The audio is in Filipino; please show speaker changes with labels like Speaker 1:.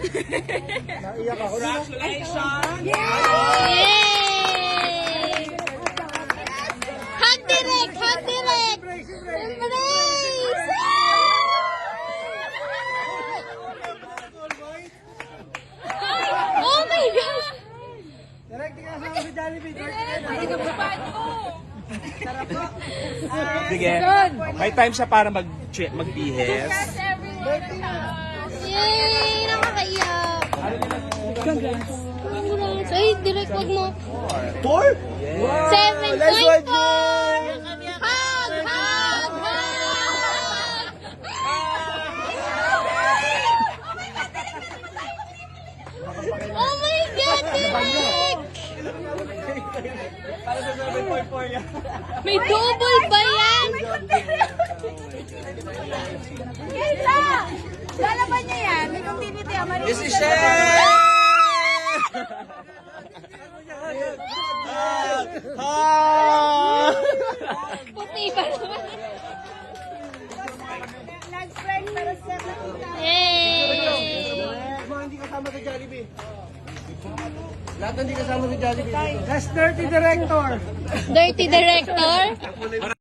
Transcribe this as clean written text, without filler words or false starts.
Speaker 1: Naiyak ako.
Speaker 2: Congratulations!
Speaker 3: Yay! Hug direct! Hug direct! Embrace! Oh my gosh!
Speaker 1: Direct, di ka kasama si Jollibee.
Speaker 2: Sige, may time siya para magbihis.
Speaker 3: Yay! Nakakaiyak! Congrats! Ay, direct wag mo.
Speaker 1: 4?
Speaker 3: 7.4! Hug! Hug! Hug! Oh my God, direct! May double ba yan?
Speaker 4: Kaysa! Lalaban niya yan. May continuity.
Speaker 2: This is Shay!
Speaker 3: Puti pa naman.
Speaker 4: Nag-strike pero 7 na.
Speaker 3: Yay!
Speaker 1: Mga hindi kasama si Jollibee. Lahat hindi kasama si Jollibee. That's dirty director.
Speaker 3: Dirty director.